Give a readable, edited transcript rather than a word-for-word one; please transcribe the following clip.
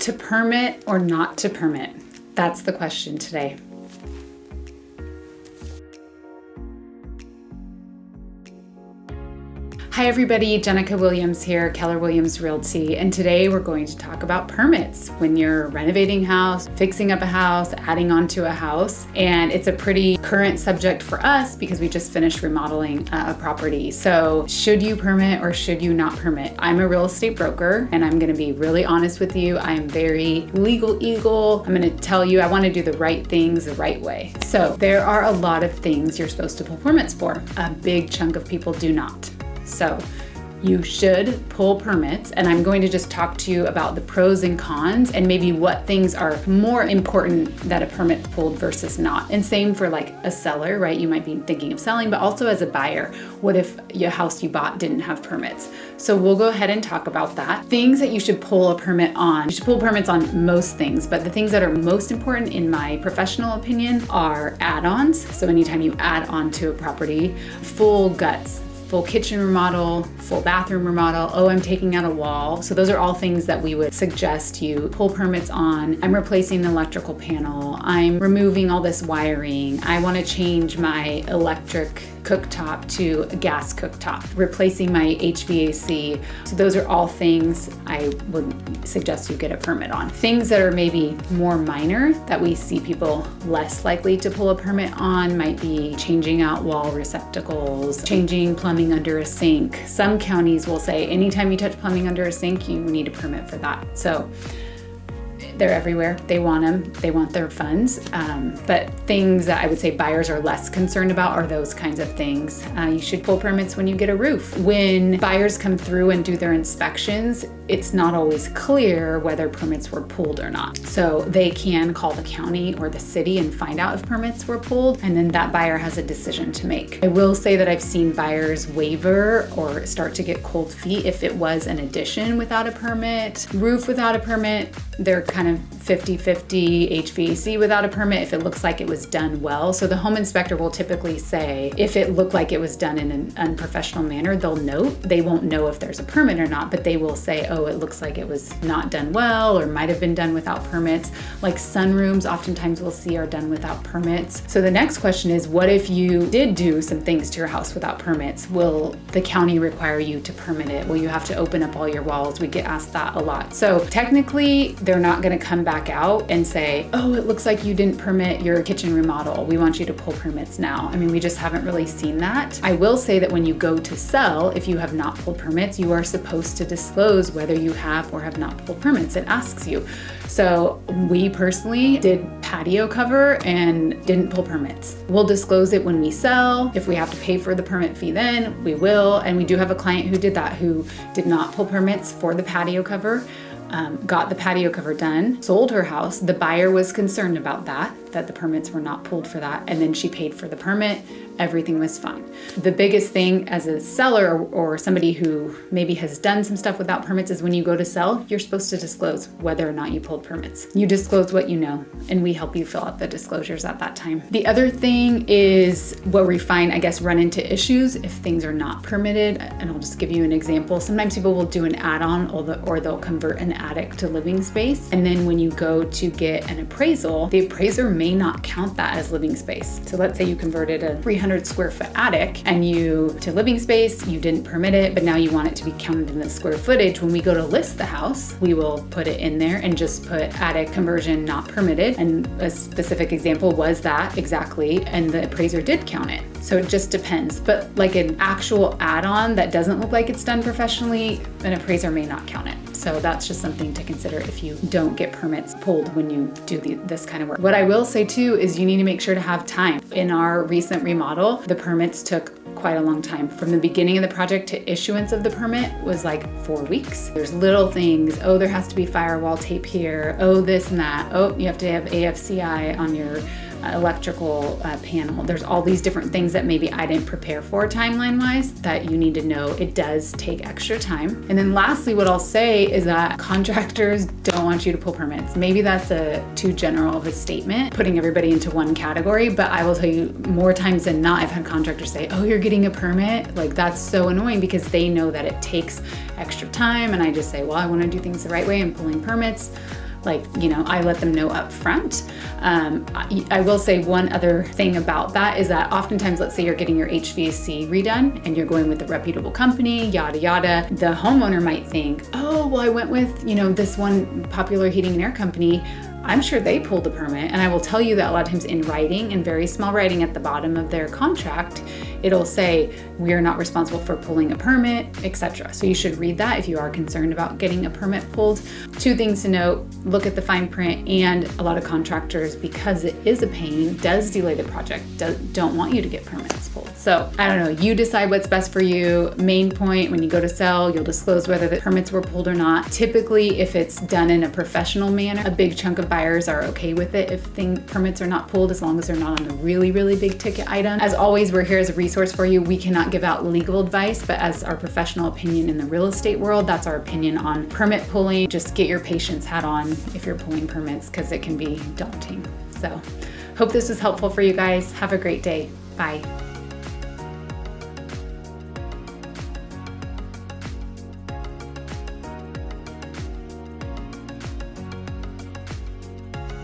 To permit or not to permit? That's the question today. Hi everybody, Jenica Williams here, Keller Williams Realty, and today we're going to talk about permits when you're renovating a house, fixing up a house, adding on to a house, and it's a pretty current subject for us because we just finished remodeling a property. So should you permit or should you not permit? I'm a real estate broker and I'm going to be really honest with you. I'm very legal eagle. I'm going to tell you I want to do the right things the right way. So there are a lot of things you're supposed to pull permits for. A big chunk of people do not. So you should pull permits, and I'm going to just talk to you about the pros and cons and maybe what things are more important that a permit pulled versus not. And same for like a seller, right? You might be thinking of selling, but also as a buyer, what if your house you bought didn't have permits? So we'll go ahead and talk about that. Things that you should pull a permit on. You should pull permits on most things, but the things that are most important in my professional opinion are add-ons. So anytime you add on to a property, full guts, full kitchen remodel, full bathroom remodel, oh, I'm taking out a wall. So those are all things that we would suggest you pull permits on. I'm replacing the electrical panel. I'm removing all this wiring. I want to change my electric cooktop to a gas cooktop, replacing my HVAC. So those are all things I would suggest you get a permit on. Things that are maybe more minor that we see people less likely to pull a permit on might be changing out wall receptacles, changing plumbing under a sink. Some counties will say anytime you touch plumbing under a sink, you need a permit for that. So they're everywhere. They want them. They want their funds. But things that I would say buyers are less concerned about are those kinds of things. You should pull permits when you get a roof. When buyers come through and do their inspections, it's not always clear whether permits were pulled or not. So they can call the county or the city and find out if permits were pulled, and then that buyer has a decision to make. I will say that I've seen buyers waiver or start to get cold feet if it was an addition without a permit. Roof without a permit, they're kind of 50-50. HVAC without a permit if it looks like it was done well. So the home inspector will typically say if it looked like it was done in an unprofessional manner, they'll note. They won't know if there's a permit or not, but they will say, oh, it looks like it was not done well or might have been done without permits. Like sunrooms oftentimes we'll see are done without permits. So the next question is, what if you did do some things to your house without permits? Will the county require you to permit it? Will you have to open up all your walls? We get asked that a lot. So technically they're not going to come back out and say, oh, it looks like you didn't permit your kitchen remodel. We want you to pull permits now. I mean, we just haven't really seen that. I will say that when you go to sell, if you have not pulled permits, you are supposed to disclose whether you have or have not pulled permits. It asks you. So we personally did patio cover and didn't pull permits. We'll disclose it when we sell. If we have to pay for the permit fee, then we will. And we do have a client who did that, who did not pull permits for the patio cover. Got the patio cover done, sold her house. The buyer was concerned about that the permits were not pulled for that. And then she paid for the permit. Everything was fine. The biggest thing as a seller or somebody who maybe has done some stuff without permits is when you go to sell, you're supposed to disclose whether or not you pulled permits. You disclose what you know, and we help you fill out the disclosures at that time. The other thing is where we find, I guess, run into issues if things are not permitted. And I'll just give you an example. Sometimes people will do an add-on or they'll convert an attic to living space. And then when you go to get an appraisal, the appraiser may not count that as living space. So let's say you converted a 300 square foot attic and to living space, you didn't permit it, but now you want it to be counted in the square footage. When we go to list the house, we will put it in there and just put attic conversion not permitted. And a specific example was that exactly, and the appraiser did count it. So it just depends. But like an actual add-on that doesn't look like it's done professionally, an appraiser may not count it. So that's just something to consider if you don't get permits pulled when you do this kind of work. What I will say too is you need to make sure to have time. In our recent remodel, the permits took quite a long time. From the beginning of the project to issuance of the permit was like 4 weeks. There's little things. Oh, there has to be firewall tape here. Oh, this and that. Oh, you have to have AFCI on your electrical panel. There's all these different things that maybe I didn't prepare for timeline wise that you need to know. It does take extra time. And then lastly, what I'll say is that contractors don't want you to pull permits. Maybe that's too general of a statement, putting everybody into one category, but I will tell you more times than not, I've had contractors say, oh, you're getting a permit? Like, that's so annoying because they know that it takes extra time. And I just say, well, I want to do things the right way. I'm pulling permits. like, I let them know up front. I will say one other thing about that is that oftentimes, let's say you're getting your HVAC redone and you're going with a reputable company, yada, yada. The homeowner might think, oh, well, I went with, this one popular heating and air company. I'm sure they pulled a permit, and I will tell you that a lot of times in writing, in very small writing at the bottom of their contract, it'll say, we are not responsible for pulling a permit, etc. So you should read that if you are concerned about getting a permit pulled. 2 things to note: look at the fine print, and a lot of contractors, because it is a pain, does delay the project, don't want you to get permits pulled. So I don't know, you decide what's best for you. Main point, when you go to sell, you'll disclose whether the permits were pulled or not. Typically, if it's done in a professional manner, a big chunk of buyers are okay with it if permits are not pulled, as long as they're not on a really, really big ticket item. As always, we're here as a resource for you. We cannot give out legal advice, but as our professional opinion in the real estate world, that's our opinion on permit pulling. Just get your patience hat on if you're pulling permits, because it can be daunting. So hope this was helpful for you guys. Have a great day. Bye.